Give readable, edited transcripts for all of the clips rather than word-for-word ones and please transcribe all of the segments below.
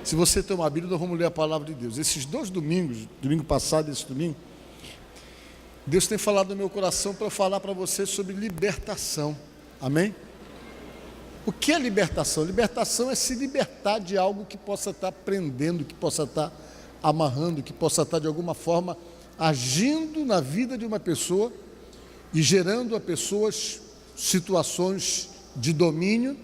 Se você tem uma Bíblia, nós vamos ler a palavra de Deus. Esses 2 domingos, domingo passado e esse domingo, Deus tem falado no meu coração para eu falar para você sobre libertação. Amém? O que é libertação? Libertação é se libertar de algo que possa estar prendendo, que possa estar amarrando, que possa estar de alguma forma agindo na vida de uma pessoa e gerando a pessoas situações de domínio,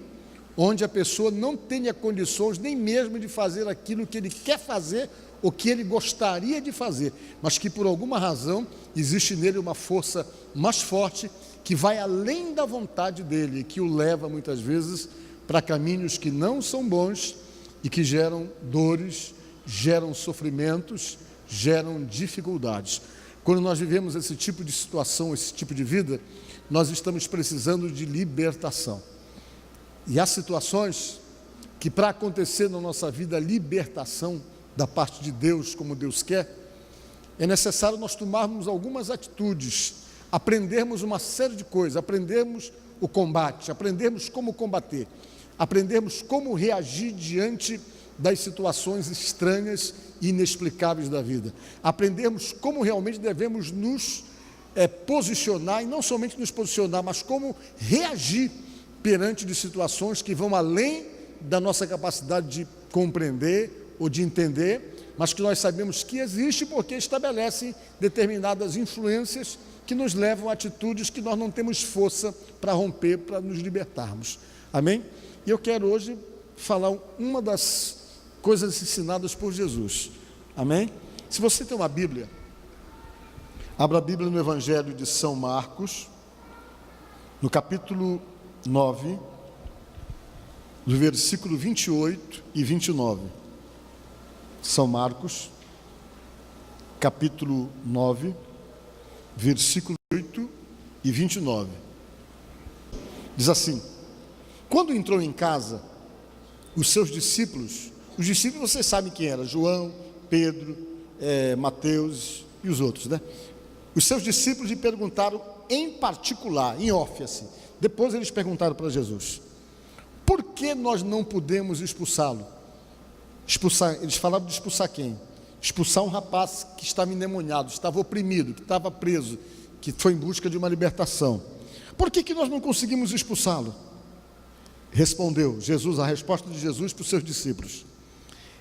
onde a pessoa não tenha condições nem mesmo de fazer aquilo que ele quer fazer ou que ele gostaria de fazer, mas que por alguma razão existe nele uma força mais forte que vai além da vontade dele, que o leva muitas vezes para caminhos que não são bons e que geram dores, geram sofrimentos, geram dificuldades. Quando nós vivemos esse tipo de situação, esse tipo de vida, nós estamos precisando de libertação. E há situações que, para acontecer na nossa vida a libertação da parte de Deus, como Deus quer, é necessário nós tomarmos algumas atitudes, aprendermos uma série de coisas, aprendermos o combate, aprendermos como combater, aprendermos como reagir diante das situações estranhas e inexplicáveis da vida, aprendermos como realmente devemos nos posicionar, e não somente nos posicionar, mas como reagir perante de situações que vão além da nossa capacidade de compreender ou de entender, mas que nós sabemos que existe porque estabelecem determinadas influências que nos levam a atitudes que nós não temos força para romper, para nos libertarmos. Amém? E eu quero hoje falar uma das coisas ensinadas por Jesus. Amém? Se você tem uma Bíblia, abra a Bíblia no Evangelho de São Marcos, no capítulo 9, do versículo 28 e 29. São Marcos, capítulo 9, versículo 8 e 29. Diz assim: quando entrou em casa, os seus discípulos, vocês sabem quem era, João, Pedro, Mateus e os outros, né? Os seus discípulos lhe perguntaram em particular, em off, assim. Depois eles perguntaram para Jesus: por que nós não podemos expulsá-lo? Eles falavam de expulsar quem? Expulsar um rapaz que estava endemoniado, estava oprimido, que estava preso, que foi em busca de uma libertação. Por que nós não conseguimos expulsá-lo? Respondeu Jesus, a resposta de Jesus para os seus discípulos: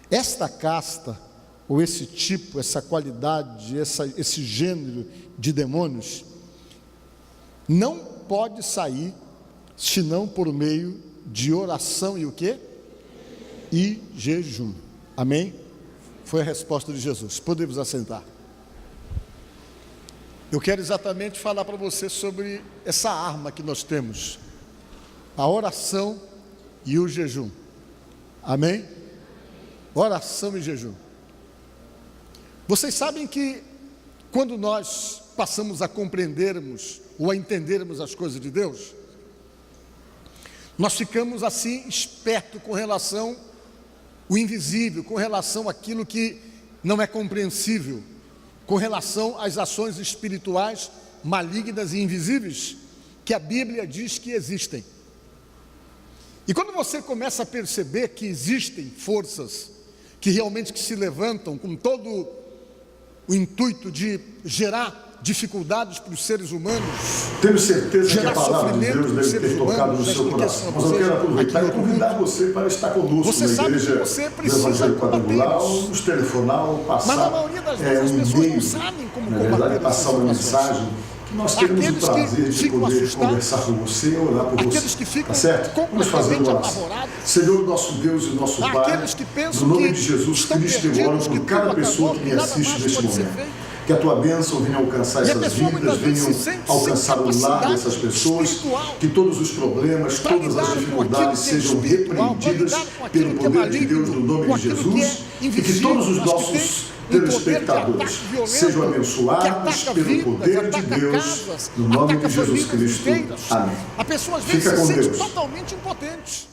esta casta, ou esse tipo, essa qualidade, esse gênero de demônios, não pode sair senão por meio de oração e o quê? E jejum. Amém? Foi a resposta de Jesus. Podemos assentar. Eu quero exatamente falar para você sobre essa arma que nós temos, a oração e o jejum. Amém? Oração e jejum. Vocês sabem que quando nós passamos a compreendermos ou a entendermos as coisas de Deus, nós ficamos assim espertos com relação ao invisível, com relação àquilo que não é compreensível, com relação às ações espirituais malignas e invisíveis que a Bíblia diz que existem. E quando você começa a perceber que existem forças que realmente se levantam com todo o intuito de gerar dificuldades para os seres humanos, tenho certeza que a palavra de Deus deve ter tocado no seu coração. Mas eu quero aproveitar e convidar você para estar conosco na igreja do Evangelho Quadrangular, ou nos telefonar, ou passar mas a maioria das vezes as pessoas não sabem como combater passar uma mensagem. Nós teremos o prazer de poder conversar com você, orar por você, tá certo? Vamos fazer uma oração. Senhor, nosso Deus e nosso Pai, no nome de Jesus Cristo, eu oro por cada pessoa que me assiste neste momento. Que a tua bênção venha alcançar essas vidas, venha alcançar o lar dessas pessoas, que todos os problemas, todas as dificuldades sejam repreendidas pelo poder de Deus no nome de Jesus, e que todos os nossos telespectadores sejam abençoados pelo poder de Deus, no nome de Jesus Cristo. Amém. Fica com Deus. Totalmente impotente.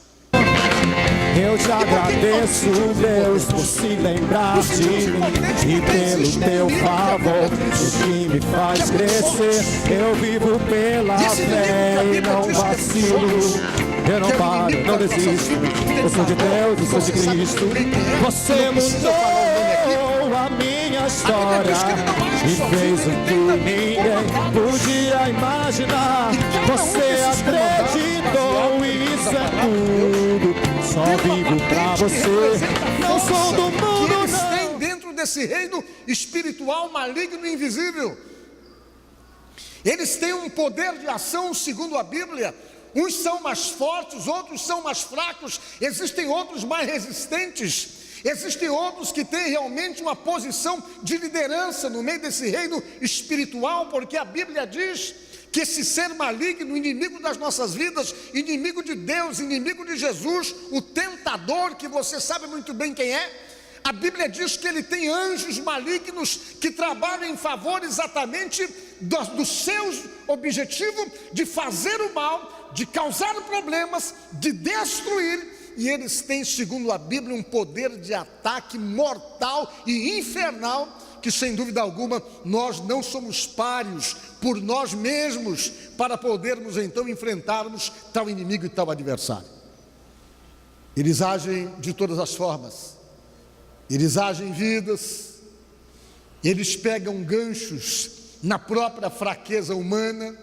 Eu te agradeço, Deus, por se lembrar de mim e pelo teu favor, o que me faz crescer. Eu vivo pela fé e não vacilo. Eu não paro, não desisto. Eu sou de Deus, eu sou de Cristo. Você mudou a minha história e fez o que ninguém podia imaginar. Você acreditou e isso é tudo. Só vivo pra você. Não sou do mundo, eles têm dentro desse reino espiritual maligno e invisível. Eles têm um poder de ação segundo a Bíblia. Uns são mais fortes, outros são mais fracos. Existem outros mais resistentes. Existem outros que têm realmente uma posição de liderança no meio desse reino espiritual, porque a Bíblia diz que esse ser maligno, inimigo das nossas vidas, inimigo de Deus, inimigo de Jesus, o tentador, que você sabe muito bem quem é, a Bíblia diz que ele tem anjos malignos que trabalham em favor exatamente do seu objetivo de fazer o mal, de causar problemas, de destruir. E eles têm, segundo a Bíblia, um poder de ataque mortal e infernal, que sem dúvida alguma nós não somos páreos por nós mesmos para podermos então enfrentarmos tal inimigo e tal adversário. Eles agem de todas as formas, eles agem em vidas, eles pegam ganchos na própria fraqueza humana,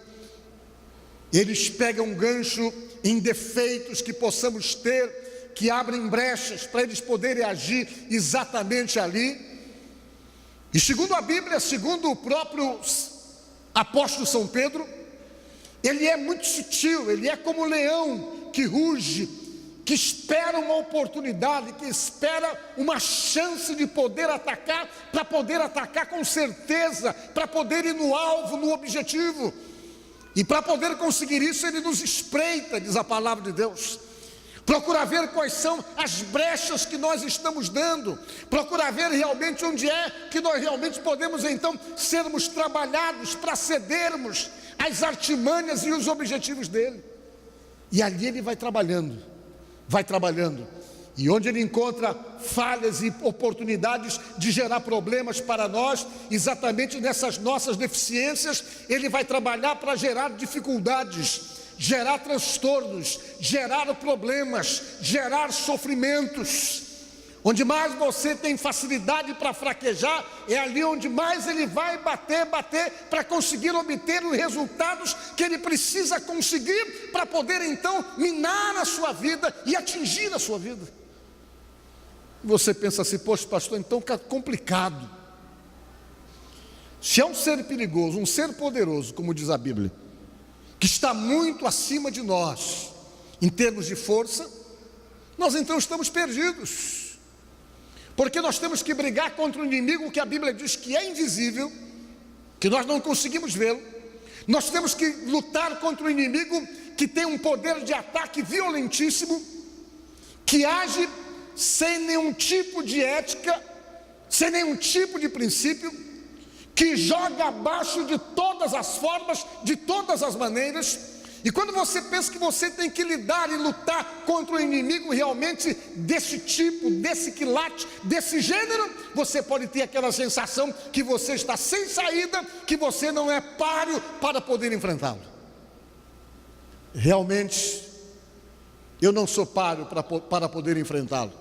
eles pegam gancho em defeitos que possamos ter, que abrem brechas para eles poderem agir exatamente ali. E segundo a Bíblia, segundo o próprio apóstolo São Pedro, ele é muito sutil, ele é como um leão que ruge, que espera uma oportunidade, que espera uma chance de poder atacar, para poder atacar com certeza, para poder ir no alvo, no objetivo. E para poder conseguir isso, ele nos espreita, diz a palavra de Deus. Procura ver quais são as brechas que nós estamos dando. Procura ver realmente onde é que nós realmente podemos então sermos trabalhados para cedermos às artimanhas e os objetivos dele. E ali ele vai trabalhando. E onde ele encontra falhas e oportunidades de gerar problemas para nós, exatamente nessas nossas deficiências, ele vai trabalhar para gerar dificuldades, gerar transtornos, gerar problemas, gerar sofrimentos. Onde mais você tem facilidade para fraquejar, é ali onde mais ele vai bater para conseguir obter os resultados que ele precisa conseguir para poder então minar a sua vida e atingir a sua vida. Você pensa assim, poxa pastor, então fica complicado. Se é um ser perigoso, um ser poderoso, como diz a Bíblia, que está muito acima de nós, em termos de força, nós então estamos perdidos. Porque nós temos que brigar contra um inimigo que a Bíblia diz que é invisível, que nós não conseguimos vê-lo. Nós temos que lutar contra um inimigo que tem um poder de ataque violentíssimo, que age sem nenhum tipo de ética, sem nenhum tipo de princípio, que joga abaixo de todas as formas, de todas as maneiras. E quando você pensa que você tem que lidar e lutar contra um inimigo realmente desse tipo, desse quilate, desse gênero, você pode ter aquela sensação que você está sem saída, que você não é páreo para poder enfrentá-lo. Realmente, eu não sou páreo para poder enfrentá-lo.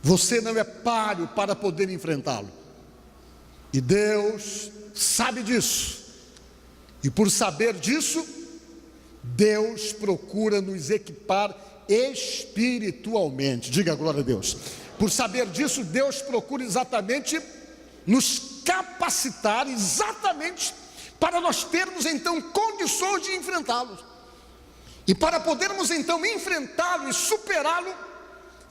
Você não é páreo para poder enfrentá-lo. E Deus sabe disso. E por saber disso, Deus procura nos equipar espiritualmente. Diga glória a Deus. Por saber disso, Deus procura exatamente nos capacitar exatamente para nós termos então condições de enfrentá-lo. E para podermos então enfrentá-lo e superá-lo,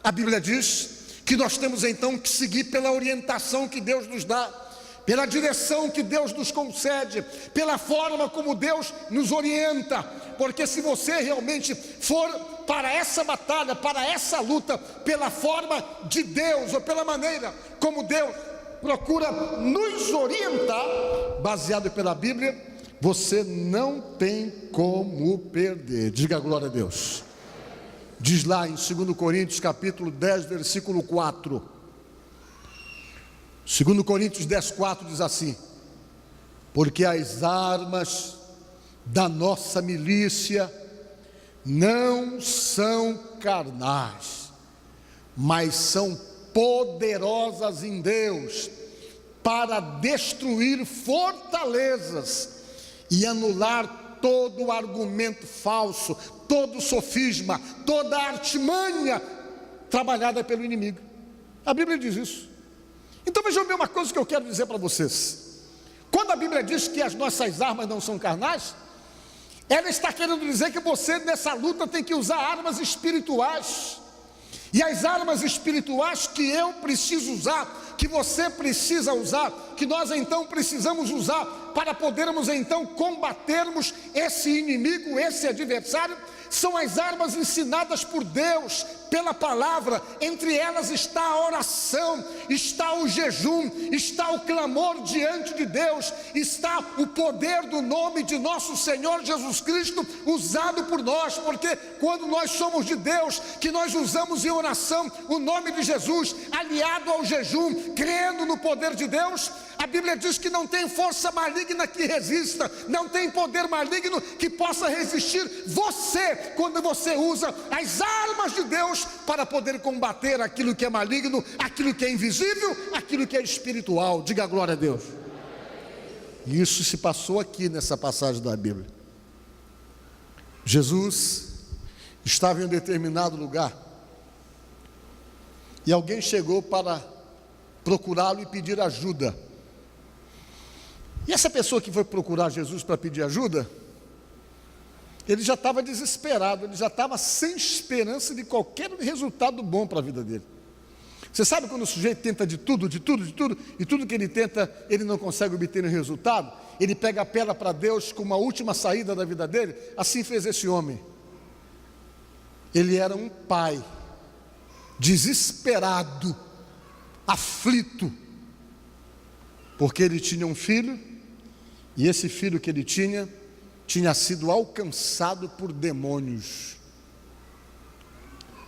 a Bíblia diz que nós temos então que seguir pela orientação que Deus nos dá, pela direção que Deus nos concede, pela forma como Deus nos orienta. Porque se você realmente for para essa batalha, para essa luta, pela forma de Deus, ou pela maneira como Deus procura nos orientar, baseado pela Bíblia, você não tem como perder. Diga glória a Deus. Diz lá em 2 Coríntios capítulo 10, versículo 4. 2 Coríntios 10, 4 diz assim: porque as armas da nossa milícia não são carnais, mas são poderosas em Deus para destruir fortalezas e anular todo argumento falso, todo sofisma, toda artimanha trabalhada pelo inimigo. A Bíblia diz isso. Então vejam bem uma coisa que eu quero dizer para vocês. Quando a Bíblia diz que as nossas armas não são carnais, ela está querendo dizer que você nessa luta tem que usar armas espirituais. E as armas espirituais que eu preciso usar, que você precisa usar, que nós então precisamos usar para podermos então combatermos esse inimigo, esse adversário, são as armas ensinadas por Deus, pela palavra. Entre elas está a oração, está o jejum, está o clamor diante de Deus, está o poder do nome de nosso Senhor Jesus Cristo usado por nós, porque quando nós somos de Deus, que nós usamos em oração o nome de Jesus, aliado ao jejum, crendo no poder de Deus, a Bíblia diz que não tem força maligna que resista, não tem poder maligno que possa resistir você, quando você usa as armas de Deus para poder combater aquilo que é maligno, aquilo que é invisível, aquilo que é espiritual. Diga glória a Deus. E isso se passou aqui nessa passagem da Bíblia. Jesus estava em um determinado lugar e alguém chegou para procurá-lo e pedir ajuda. E essa pessoa que foi procurar Jesus para pedir ajuda, ele já estava desesperado, ele já estava sem esperança de qualquer resultado bom para a vida dele. Você sabe quando o sujeito tenta de tudo, e tudo que ele tenta, ele não consegue obter um resultado, ele pega a pedra para Deus como a última saída da vida dele? Assim fez esse homem. Ele era um pai, desesperado, aflito, porque ele tinha um filho, e esse filho que ele tinha sido alcançado por demônios,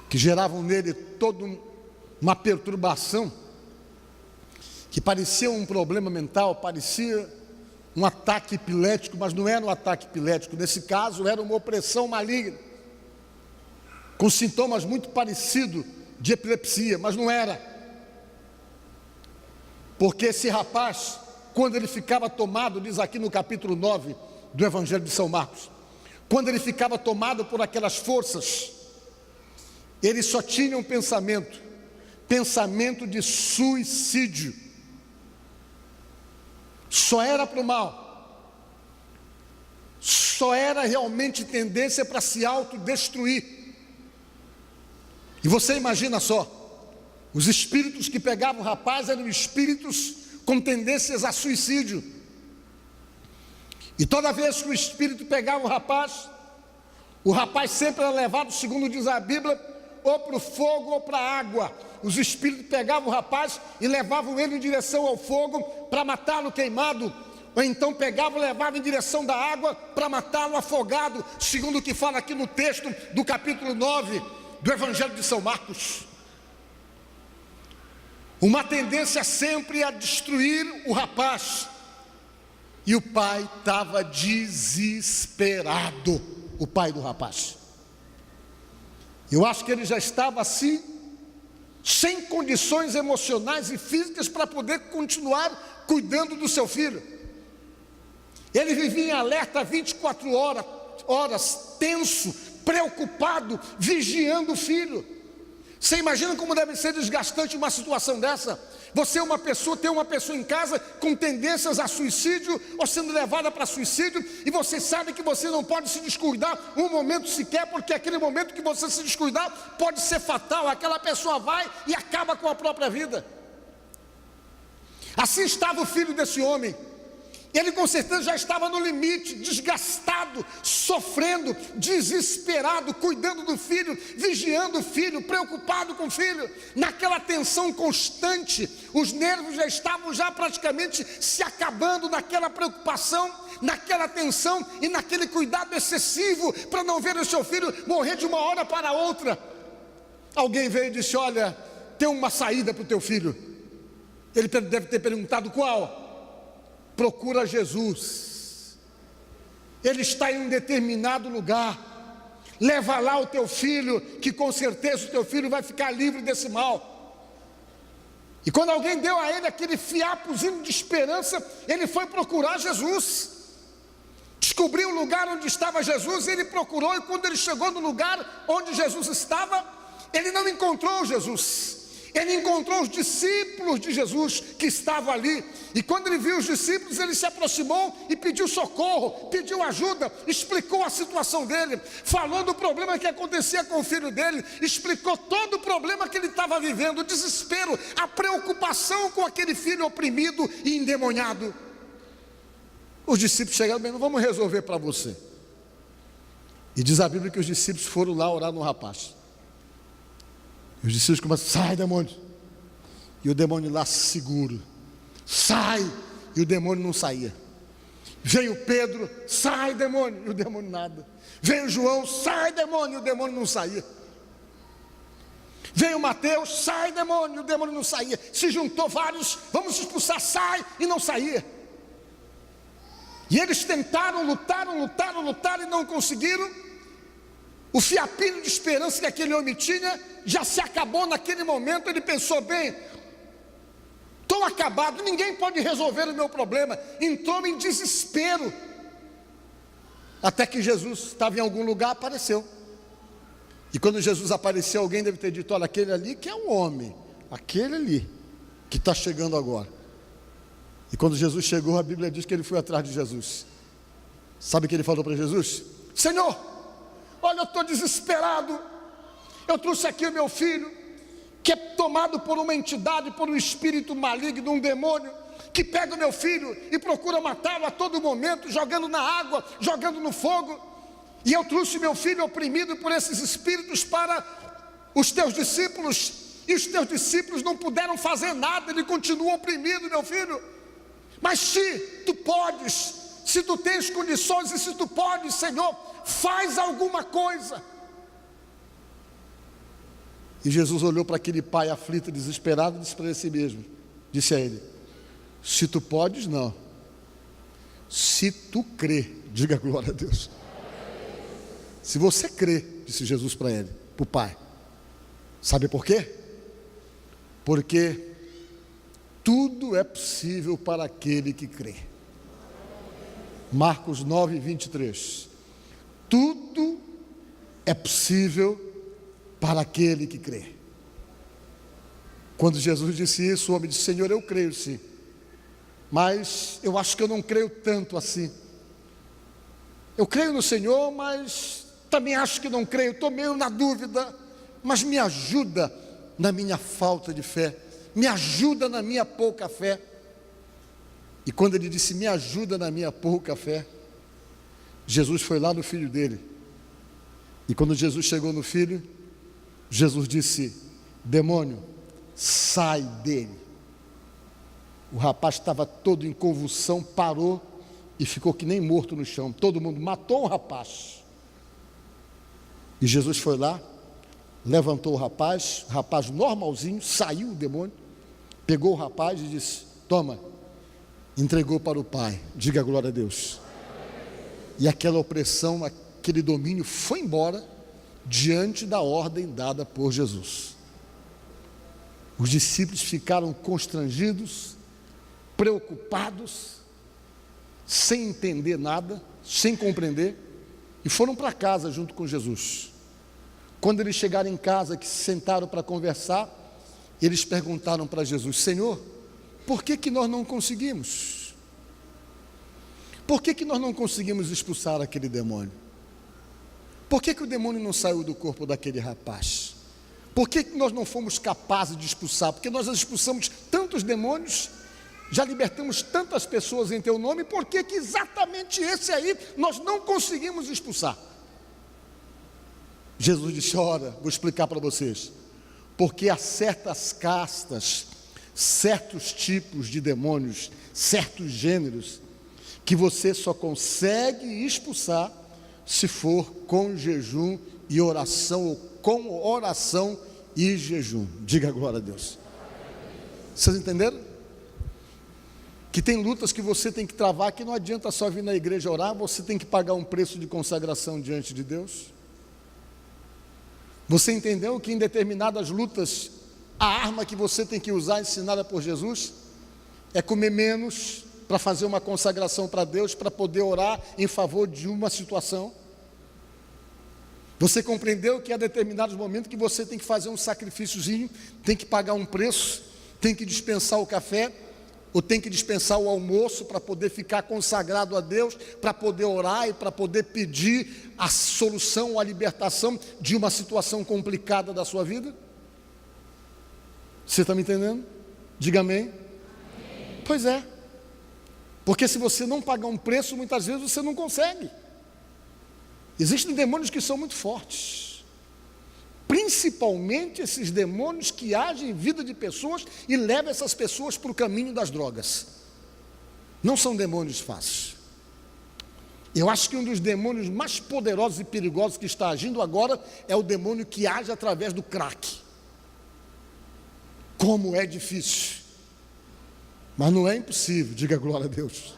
que geravam nele toda uma perturbação, que parecia um problema mental, parecia um ataque epilético, mas não era um ataque epilético, nesse caso era uma opressão maligna, com sintomas muito parecidos de epilepsia, mas não era, porque esse rapaz, quando ele ficava tomado, diz aqui no capítulo 9 do Evangelho de São Marcos, quando ele ficava tomado por aquelas forças, ele só tinha um pensamento de suicídio, só era para o mal, só era realmente tendência para se autodestruir. E você imagina só, os espíritos que pegavam o rapaz eram espíritos com tendências a suicídio, e toda vez que o espírito pegava o rapaz sempre era levado, segundo diz a Bíblia, ou para o fogo ou para a água. Os espíritos pegavam o rapaz e levavam ele em direção ao fogo para matá-lo queimado, ou então pegavam e levavam em direção da água para matá-lo afogado, segundo o que fala aqui no texto do capítulo 9 do Evangelho de São Marcos. Uma tendência sempre a destruir o rapaz, e o pai estava desesperado, o pai do rapaz. Eu acho que ele já estava assim, sem condições emocionais e físicas para poder continuar cuidando do seu filho. Ele vivia em alerta 24 horas, tenso, preocupado, vigiando o filho. Você imagina como deve ser desgastante uma situação dessa? Você é uma pessoa, tem uma pessoa em casa com tendências a suicídio ou sendo levada para suicídio, e você sabe que você não pode se descuidar um momento sequer, porque aquele momento que você se descuidar pode ser fatal. Aquela pessoa vai e acaba com a própria vida. Assim estava o filho desse homem. Ele com certeza já estava no limite, desgastado, sofrendo, desesperado, cuidando do filho, vigiando o filho, preocupado com o filho, naquela tensão constante. Os nervos já estavam praticamente se acabando naquela preocupação, naquela tensão e naquele cuidado excessivo para não ver o seu filho morrer de uma hora para outra. Alguém veio e disse: olha, tem uma saída para o teu filho. Ele deve ter perguntado: qual? Procura Jesus, ele está em um determinado lugar, leva lá o teu filho, que com certeza o teu filho vai ficar livre desse mal. E quando alguém deu a ele aquele fiapozinho de esperança, ele foi procurar Jesus. Descobriu o lugar onde estava Jesus, ele procurou, e quando ele chegou no lugar onde Jesus estava, ele não encontrou Jesus. Ele encontrou os discípulos de Jesus que estavam ali, e quando ele viu os discípulos, ele se aproximou e pediu socorro, pediu ajuda, explicou a situação dele, falou do problema que acontecia com o filho dele, explicou todo o problema que ele estava vivendo, o desespero, a preocupação com aquele filho oprimido e endemoniado. Os discípulos chegaram bem, não vamos resolver para você. E diz a Bíblia que os discípulos foram lá orar no rapaz. E os discípulos começam: sai, demônio. E o demônio lá seguro: sai. E o demônio não saía. Veio Pedro: sai, demônio. E o demônio nada. Veio João: sai, demônio. E o demônio não saía. Veio Mateus: sai, demônio. E o demônio não saía. Se juntou vários: vamos expulsar, sai. E não saía. E eles tentaram, lutaram e não conseguiram. O fiapinho de esperança que aquele homem tinha já se acabou naquele momento. Ele pensou: bem, estou acabado, ninguém pode resolver o meu problema. Entrou em desespero, até que Jesus estava em algum lugar, apareceu. E quando Jesus apareceu, alguém deve ter dito: olha, aquele ali que é um homem, aquele ali que está chegando agora. E quando Jesus chegou, a Bíblia diz que ele foi atrás de Jesus. Sabe o que ele falou para Jesus? Senhor, olha, eu estou desesperado. Eu trouxe aqui o meu filho, que é tomado por uma entidade, por um espírito maligno, um demônio, que pega o meu filho e procura matá-lo a todo momento, jogando na água, jogando no fogo. E eu trouxe meu filho oprimido por esses espíritos para os teus discípulos, e os teus discípulos não puderam fazer nada, ele continua oprimido, meu filho. Mas se tu podes, se tu tens condições, e se tu podes, Senhor, faz alguma coisa. E Jesus olhou para aquele pai aflito, desesperado, e disse para si mesmo, disse a ele: se tu podes, não. Se tu crê, diga glória a Deus. Se você crê, disse Jesus para ele, para o pai. Sabe por quê? Porque tudo é possível para aquele que crê. Marcos 9, 23. Tudo é possível para aquele que crê. Quando Jesus disse isso, o homem disse: Senhor, eu creio sim, mas eu acho que eu não creio tanto assim. Eu creio no Senhor, mas também acho que não creio, estou meio na dúvida, mas me ajuda na minha falta de fé, me ajuda na minha pouca fé. E quando ele disse: me ajuda na minha pouca fé, Jesus foi lá no filho dele. E quando Jesus chegou no filho, Jesus disse: demônio, sai dele. O rapaz estava todo em convulsão, parou e ficou que nem morto no chão. Todo mundo matou o rapaz. E Jesus foi lá, levantou o rapaz normalzinho, saiu o demônio, pegou o rapaz e disse: toma, entregou para o pai. Diga glória a Deus. E aquela opressão, aquele domínio foi embora diante da ordem dada por Jesus. Os discípulos ficaram constrangidos, preocupados, sem entender nada, sem compreender, e foram para casa junto com Jesus. Quando eles chegaram em casa, que se sentaram para conversar, eles perguntaram para Jesus: Senhor, por que nós não conseguimos? Por que nós não conseguimos expulsar aquele demônio? Por que o demônio não saiu do corpo daquele rapaz? Por que nós não fomos capazes de expulsar? Porque nós expulsamos tantos demônios, já libertamos tantas pessoas em teu nome, por que exatamente esse aí nós não conseguimos expulsar? Jesus disse: ora, vou explicar para vocês. Porque há certas castas, certos tipos de demônios, certos gêneros, que você só consegue expulsar se for com jejum e oração, ou com oração e jejum. Diga glória a Deus. Vocês entenderam? Que tem lutas que você tem que travar, que não adianta só vir na igreja orar, você tem que pagar um preço de consagração diante de Deus. Você entendeu que em determinadas lutas, a arma que você tem que usar, ensinada por Jesus, é comer menos para fazer uma consagração para Deus, para poder orar em favor de uma situação? Você compreendeu que há determinados momentos que você tem que fazer um sacrifíciozinho, tem que pagar um preço, tem que dispensar o café, ou tem que dispensar o almoço para poder ficar consagrado a Deus, para poder orar e para poder pedir a solução ou a libertação de uma situação complicada da sua vida? Você está me entendendo? Diga amém. Amém. Pois é, porque se você não pagar um preço, muitas vezes você não consegue. Existem demônios que são muito fortes, principalmente esses demônios que agem em vida de pessoas e levam essas pessoas para o caminho das drogas. Não são demônios fáceis. Eu acho que um dos demônios mais poderosos e perigosos que está agindo agora é o demônio que age através do crack. Como é difícil, mas não é impossível, diga glória a Deus.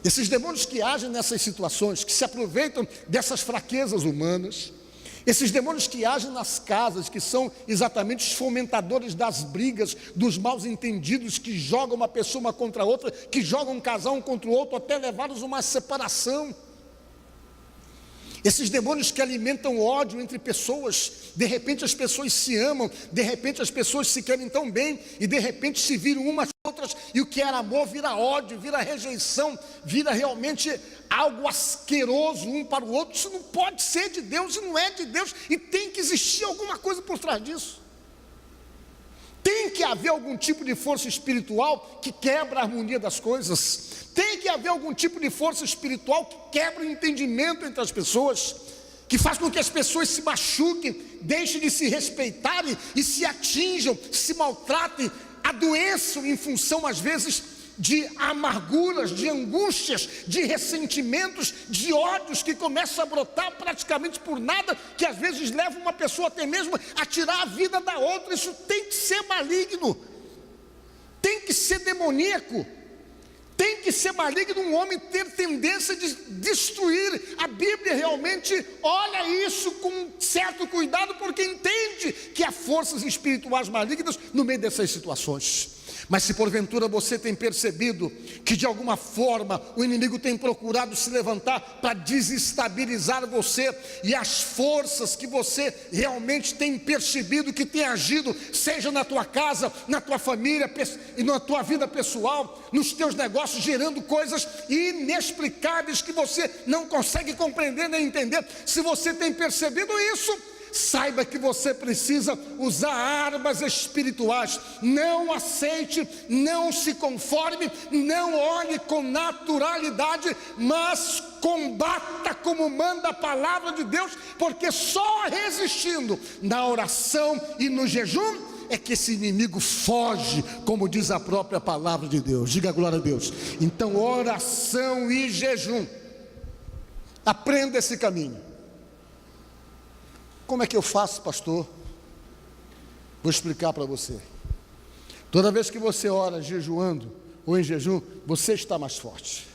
Esses demônios que agem nessas situações, que se aproveitam dessas fraquezas humanas, esses demônios que agem nas casas, que são exatamente os fomentadores das brigas, dos maus entendidos, que jogam uma pessoa uma contra a outra, que jogam um casal um contra o outro, até levá-los a uma separação. Esses demônios que alimentam ódio entre pessoas, de repente as pessoas se amam, de repente as pessoas se querem tão bem, e de repente se viram umas outras, e o que era amor vira ódio, vira rejeição, vira realmente algo asqueroso um para o outro. Isso não pode ser de Deus, e não é de Deus, e tem que existir alguma coisa por trás disso. Tem que haver algum tipo de força espiritual que quebra a harmonia das coisas. Tem que haver algum tipo de força espiritual que quebra o entendimento entre as pessoas, que faz com que as pessoas se machuquem, deixem de se respeitarem e se atinjam, se maltratem, adoeçam em função, às vezes, de amarguras, de angústias, de ressentimentos, de ódios que começam a brotar praticamente por nada, que às vezes leva uma pessoa até mesmo a tirar a vida da outra. Isso tem que ser maligno, tem que ser demoníaco, tem que ser maligno um homem ter tendência de destruir. A Bíblia realmente olha isso com certo cuidado, porque entende que há forças espirituais malignas no meio dessas situações. Mas se porventura você tem percebido que de alguma forma o inimigo tem procurado se levantar para desestabilizar você, e as forças que você realmente tem percebido que tem agido, seja na tua casa, na tua família e na tua vida pessoal, nos teus negócios, gerando coisas inexplicáveis que você não consegue compreender nem entender, se você tem percebido isso, saiba que você precisa usar armas espirituais. Não aceite, não se conforme, não olhe com naturalidade, mas combata como manda a palavra de Deus, porque só resistindo na oração e no jejum é que esse inimigo foge, como diz a própria palavra de Deus. Diga glória a Deus. Então, oração e jejum, aprenda esse caminho. Como é que eu faço, pastor? Vou explicar para você. Toda vez que você ora jejuando ou em jejum, você está mais forte.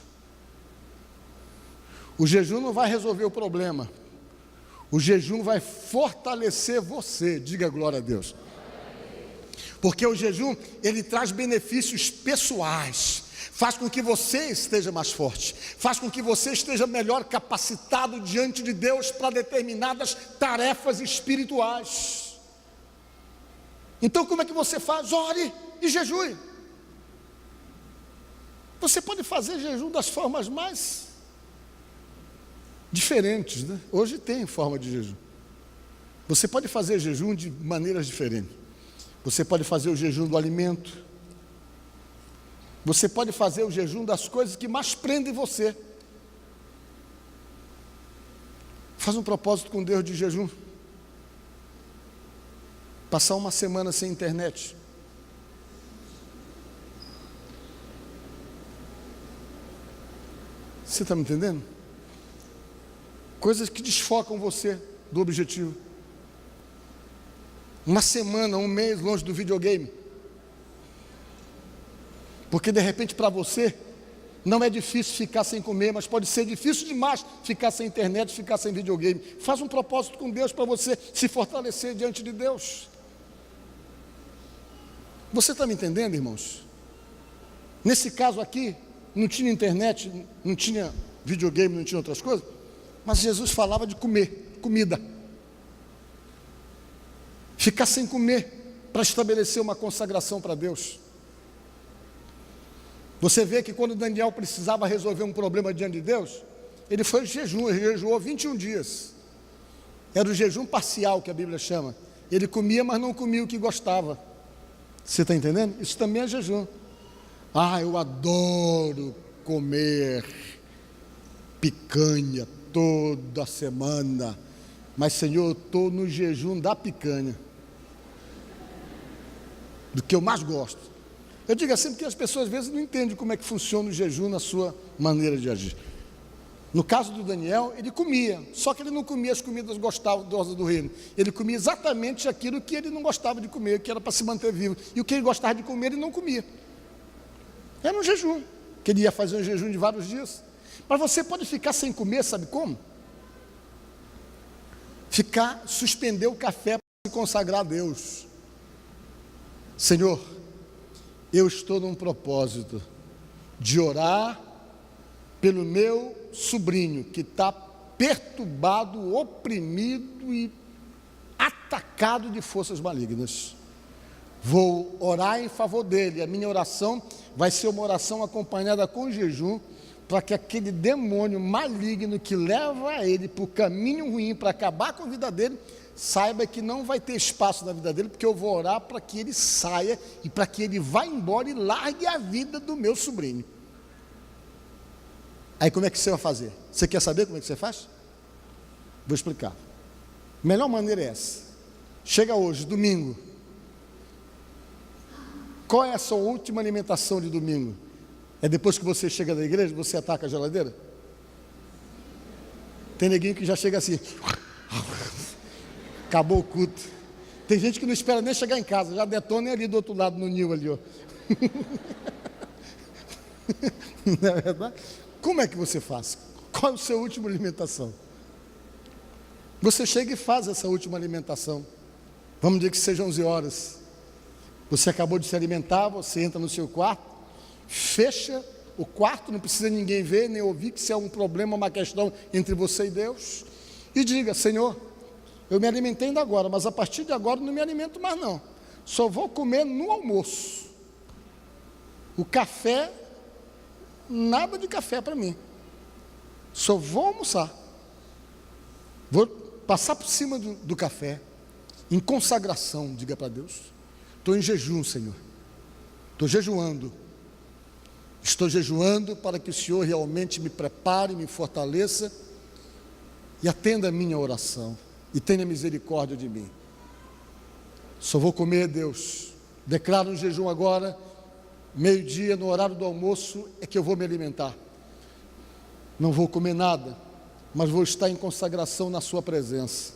O jejum não vai resolver o problema. O jejum vai fortalecer você. Diga glória a Deus. Porque o jejum, ele traz benefícios pessoais. Faz com que você esteja mais forte, faz com que você esteja melhor capacitado diante de Deus para determinadas tarefas espirituais. Então como é que você faz? Ore e jejue. Você pode fazer jejum das formas mais diferentes, né? Hoje tem forma de jejum. Você pode fazer jejum de maneiras diferentes. Você pode fazer o jejum do alimento. Você pode fazer o jejum das coisas que mais prendem você. Faz um propósito com Deus de jejum. Passar uma semana sem internet. Você está me entendendo? Coisas que desfocam você do objetivo. Uma semana, um mês longe do videogame. Porque de repente para você Não é difícil ficar sem comer, mas pode ser difícil demais ficar sem internet, ficar sem videogame. Faz um propósito com Deus para você se fortalecer diante de Deus. Você está me entendendo, irmãos? Nesse caso aqui, não tinha internet, não tinha videogame, não tinha outras coisas, mas Jesus falava de comer, comida. Ficar sem comer para estabelecer uma consagração para Deus. Você vê que quando Daniel precisava resolver um problema diante de Deus, ele foi em jejum, ele jejuou 21 dias. Era o jejum parcial que a Bíblia chama. Ele comia, mas não comia o que gostava. Você está entendendo? Isso também é jejum. Ah, eu adoro comer picanha toda semana, mas Senhor, eu estou no jejum da picanha, do que eu mais gosto. Eu digo assim porque as pessoas às vezes não entendem como é que funciona o jejum na sua maneira de agir. No caso do Daniel, ele comia, só que ele não comia as comidas gostosas do reino. Ele comia exatamente aquilo que ele não gostava de comer, que era para se manter vivo. E o que ele gostava de comer, ele não comia. Era um jejum, que ele ia fazer um jejum de vários dias. Mas você pode ficar sem comer, sabe como? Suspender o café para se consagrar a Deus. Senhor, eu estou num propósito de orar pelo meu sobrinho que está perturbado, oprimido e atacado de forças malignas. Vou orar em favor dele. A minha oração vai ser uma oração acompanhada com jejum, para que aquele demônio maligno que leva ele para o caminho ruim, para acabar com a vida dele, saiba que não vai ter espaço na vida dele, porque eu vou orar para que ele saia e para que ele vá embora e largue a vida do meu sobrinho. Aí como é que você vai fazer? Você quer saber como é que você faz? Vou explicar. A melhor maneira é essa. Chega hoje, domingo. Qual é a sua última alimentação de domingo? É depois que você chega da igreja, você ataca a geladeira? Tem neguinho que já chega assim... Acabou o culto. Tem gente que não espera nem chegar em casa, já detona ali do outro lado, no ninho ali, ó. Não é verdade? Como é que você faz? Qual é a sua última alimentação? Você chega e faz essa última alimentação. Vamos dizer que seja 11 horas. Você acabou de se alimentar, você entra no seu quarto, fecha o quarto, não precisa ninguém ver, nem ouvir, que se é um problema, uma questão entre você e Deus, e diga: Senhor, eu me alimentei ainda agora, mas a partir de agora não me alimento mais não. Só vou comer no almoço. O café, nada de café para mim. Só vou almoçar. Vou passar por cima do café, em consagração, diga para Deus. Estou em jejum, Senhor. Estou jejuando. Estou jejuando para que o Senhor realmente me prepare, me fortaleça e atenda a minha oração. E tenha misericórdia de mim. Só vou comer, Deus. Declaro um jejum agora, meio-dia, no horário do almoço, é que eu vou me alimentar. Não vou comer nada, mas vou estar em consagração na sua presença.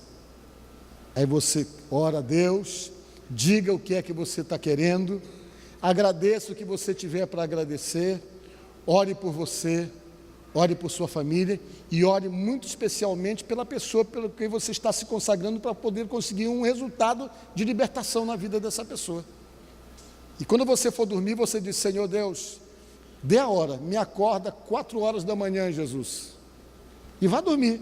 Aí você ora a Deus, diga o que é que você está querendo, agradeça o que você tiver para agradecer, ore por você, ore por sua família e ore muito especialmente pela pessoa pelo que você está se consagrando, para poder conseguir um resultado de libertação na vida dessa pessoa. E quando você for dormir, você diz: Senhor Deus, dê a hora, me acorda 4 horas da manhã, Jesus, e vá dormir,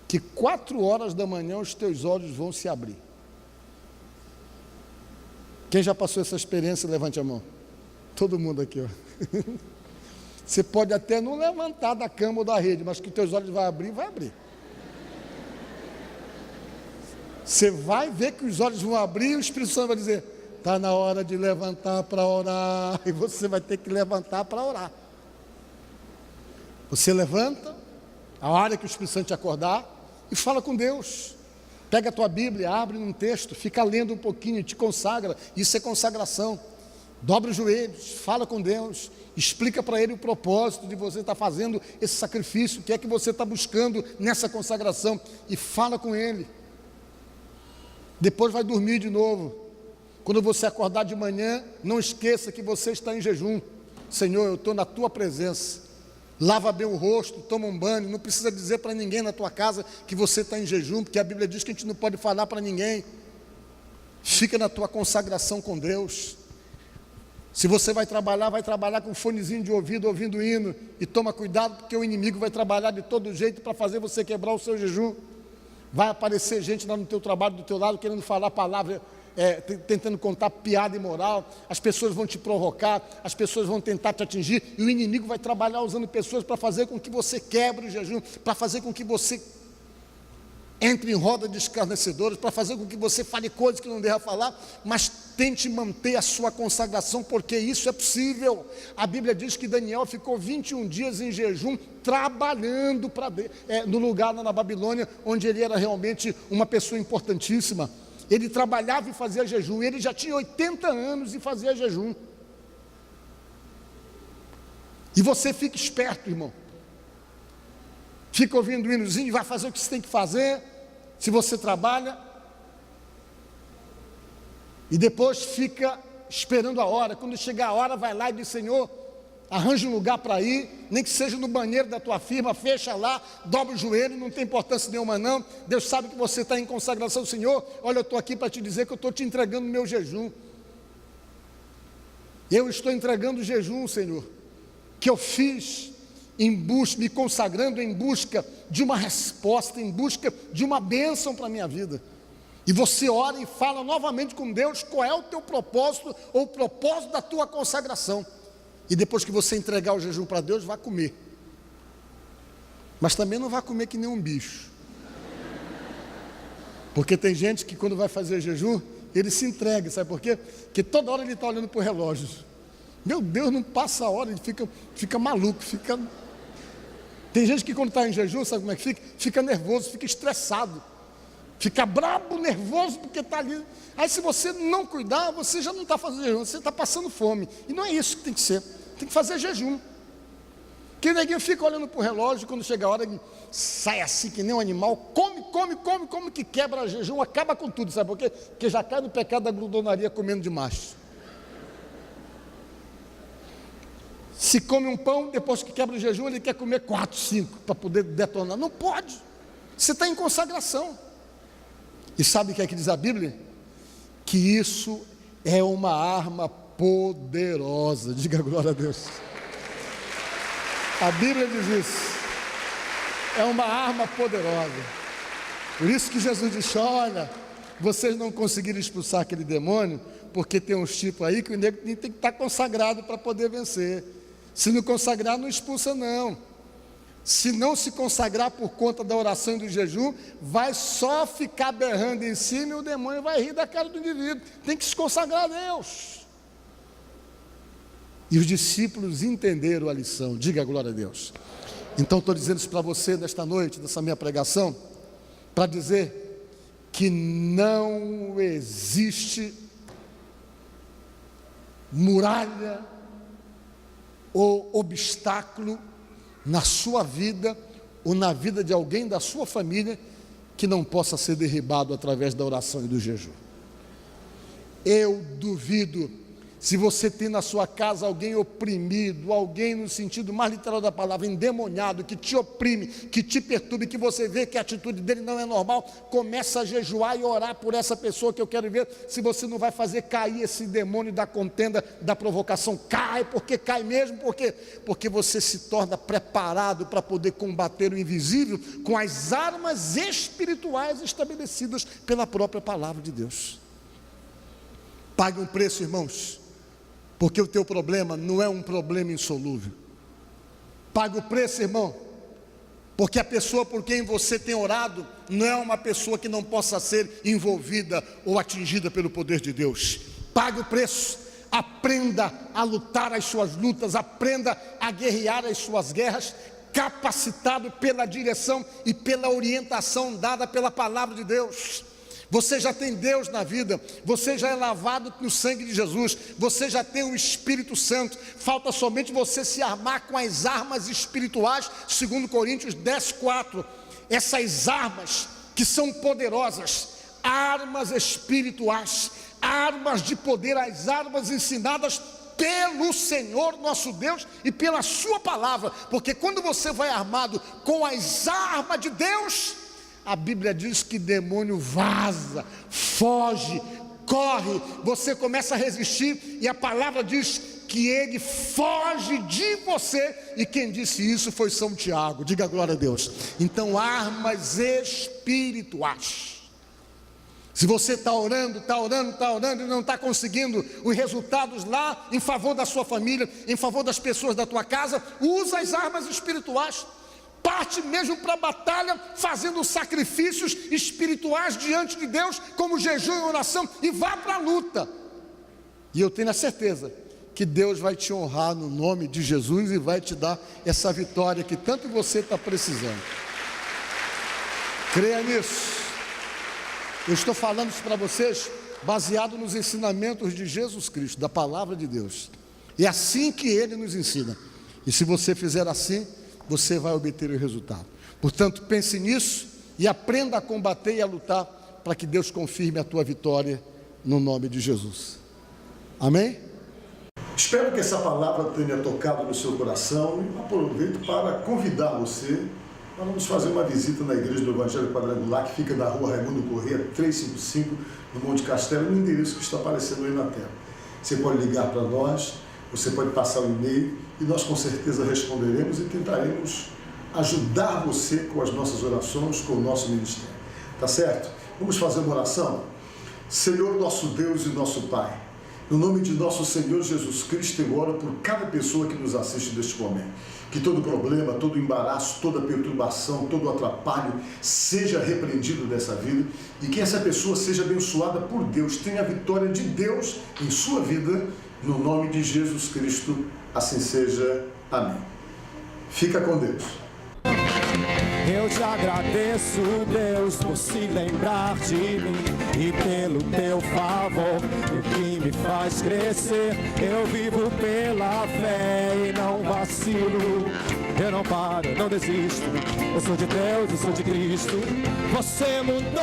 que 4 horas da manhã os teus olhos vão se abrir. Quem já passou essa experiência, levante a mão. Todo mundo aqui, ó. Você pode até não levantar da cama ou da rede, mas que teus olhos vai abrir, vai abrir. Você vai ver que os olhos vão abrir e o Espírito Santo vai dizer: está na hora de levantar para orar. E você vai ter que levantar para orar. Você levanta, a hora que o Espírito Santo te acordar, e fala com Deus. Pega a tua Bíblia, abre num texto, fica lendo um pouquinho, te consagra. Isso é consagração. Dobra os joelhos, fala com Deus, explica para Ele o propósito de você estar fazendo esse sacrifício, o que é que você está buscando nessa consagração, e fala com Ele. Depois vai dormir de novo. Quando você acordar de manhã, não esqueça que você está em jejum. Senhor, eu estou na tua presença. Lava bem o rosto, toma um banho. Não precisa dizer para ninguém na tua casa que você está em jejum, porque a Bíblia diz que a gente não pode falar para ninguém. Fica na tua consagração com Deus. Se você vai trabalhar com um fonezinho de ouvido, ouvindo hino, e toma cuidado, porque o inimigo vai trabalhar de todo jeito para fazer você quebrar o seu jejum. Vai aparecer gente lá no teu trabalho, do teu lado, querendo falar palavra, tentando contar piada imoral. As pessoas vão te provocar, as pessoas vão tentar te atingir, e o inimigo vai trabalhar usando pessoas para fazer com que você quebre o jejum, para fazer com que você entre em roda de escarnecedores, para fazer com que você fale coisas que não deva falar, mas tente manter a sua consagração, porque isso é possível. A Bíblia diz que Daniel ficou 21 dias em jejum, trabalhando no lugar na Babilônia, onde ele era realmente uma pessoa importantíssima. Ele trabalhava e fazia jejum, ele já tinha 80 anos e fazia jejum. E você fica esperto, irmão. Fica ouvindo o hinozinho, vai fazer o que você tem que fazer, se você trabalha, e depois fica esperando a hora. Quando chegar a hora, vai lá e diz: Senhor, arranja um lugar para ir, nem que seja no banheiro da tua firma, fecha lá, dobra o joelho, não tem importância nenhuma não. Deus sabe que você está em consagração. Senhor, olha, eu estou aqui para te dizer que eu estou te entregando o meu jejum. Eu estou entregando o jejum, Senhor, que eu fiz me consagrando em busca de uma resposta, em busca de uma bênção para a minha vida. E você ora e fala novamente com Deus qual é o teu propósito, ou o propósito da tua consagração. E depois que você entregar o jejum para Deus, vá comer. Mas também não vá comer que nem um bicho. Porque tem gente que quando vai fazer jejum, ele se entrega, sabe por quê? Porque toda hora ele está olhando para o relógio. Meu Deus, não passa a hora, ele fica maluco, Tem gente que quando está em jejum, sabe como é que fica? Fica nervoso, fica estressado, fica brabo, nervoso, porque está ali. Aí se você não cuidar, você já não está fazendo jejum, você está passando fome. E não é isso que tem que ser, tem que fazer jejum. Que ninguém fica olhando para o relógio, quando chega a hora, ele sai assim que nem um animal, come, que quebra jejum, acaba com tudo, sabe por quê? Porque já cai no pecado da glutonaria comendo demais. Se come um pão, depois que quebra o jejum, ele quer comer 4, 5, para poder detonar. Não pode, você está em consagração. E sabe o que é que diz a Bíblia? Que isso é uma arma poderosa. Diga glória a Deus. A Bíblia diz isso. É uma arma poderosa. Por isso que Jesus disse: olha, vocês não conseguiram expulsar aquele demônio, porque tem uns tipos aí que o nego tem que estar consagrado para poder vencer. Se não consagrar, não expulsa não. Se não se consagrar por conta da oração e do jejum, vai só ficar berrando em cima e o demônio vai rir da cara do indivíduo. Tem que se consagrar a Deus. E os discípulos entenderam a lição. Diga glória a Deus. Então estou dizendo isso para você nesta noite, nessa minha pregação, para dizer que não existe muralha ou obstáculo na sua vida ou na vida de alguém da sua família que não possa ser derribado através da oração e do jejum. Eu duvido, se você tem na sua casa alguém oprimido, alguém no sentido mais literal da palavra, endemoniado, que te oprime, que te perturbe, que você vê que a atitude dele não é normal, começa a jejuar e orar por essa pessoa, que eu quero ver se você não vai fazer cair esse demônio da contenda, da provocação. Cai, porque cai mesmo, porque você se torna preparado para poder combater o invisível com as armas espirituais estabelecidas pela própria palavra de Deus. Pague um preço, irmãos, porque o teu problema não é um problema insolúvel. Pague o preço, irmão, porque a pessoa por quem você tem orado não é uma pessoa que não possa ser envolvida ou atingida pelo poder de Deus. Pague o preço, aprenda a lutar as suas lutas, aprenda a guerrear as suas guerras, capacitado pela direção e pela orientação dada pela palavra de Deus. Você já tem Deus na vida, você já é lavado no sangue de Jesus, você já tem o Espírito Santo, falta somente você se armar com as armas espirituais, segundo Coríntios 10:4, essas armas que são poderosas, armas espirituais, armas de poder, as armas ensinadas pelo Senhor nosso Deus e pela sua palavra, porque quando você vai armado com as armas de Deus, a Bíblia diz que demônio vaza, foge, corre, você começa a resistir, e a palavra diz que ele foge de você, e quem disse isso foi São Tiago, diga glória a Deus. Então, armas espirituais. Se você está orando e não está conseguindo os resultados lá em favor da sua família, em favor das pessoas da tua casa, usa as armas espirituais. Parte mesmo para a batalha, fazendo sacrifícios espirituais diante de Deus, como jejum e oração, e vá para a luta. E eu tenho a certeza que Deus vai te honrar no nome de Jesus e vai te dar essa vitória que tanto você está precisando. Creia nisso. Eu estou falando isso para vocês baseado nos ensinamentos de Jesus Cristo, da palavra de Deus. É assim que Ele nos ensina. E se você fizer assim, você vai obter o resultado. Portanto, pense nisso e aprenda a combater e a lutar para que Deus confirme a tua vitória no nome de Jesus. Amém? Espero que essa palavra tenha tocado no seu coração e aproveito para convidar você. Nós vamos fazer uma visita na Igreja do Evangelho Quadrangular, que fica na rua Raimundo Corrêa, 355, no Monte Castelo, no endereço que está aparecendo aí na tela. Você pode ligar para nós, você pode passar o e-mail e nós com certeza responderemos e tentaremos ajudar você com as nossas orações, com o nosso ministério. Tá certo? Vamos fazer uma oração? Senhor nosso Deus e nosso Pai, no nome de nosso Senhor Jesus Cristo, eu oro por cada pessoa que nos assiste neste momento. Que todo problema, todo embaraço, toda perturbação, todo atrapalho seja repreendido dessa vida e que essa pessoa seja abençoada por Deus, tenha a vitória de Deus em sua vida, no nome de Jesus Cristo, assim seja. Amém. Fica com Deus. Eu te agradeço, Deus, por se lembrar de mim e pelo teu favor, o que me faz crescer. Eu vivo pela fé e não vacilo. Eu não paro, não desisto. Eu sou de Deus, eu sou de Cristo. Você mudou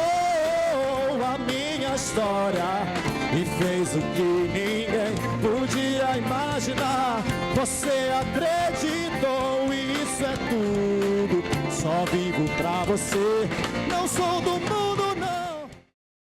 a minha história e fez o que ninguém podia imaginar. Você acreditou e isso é tudo. Só vivo pra você, não sou do mundo.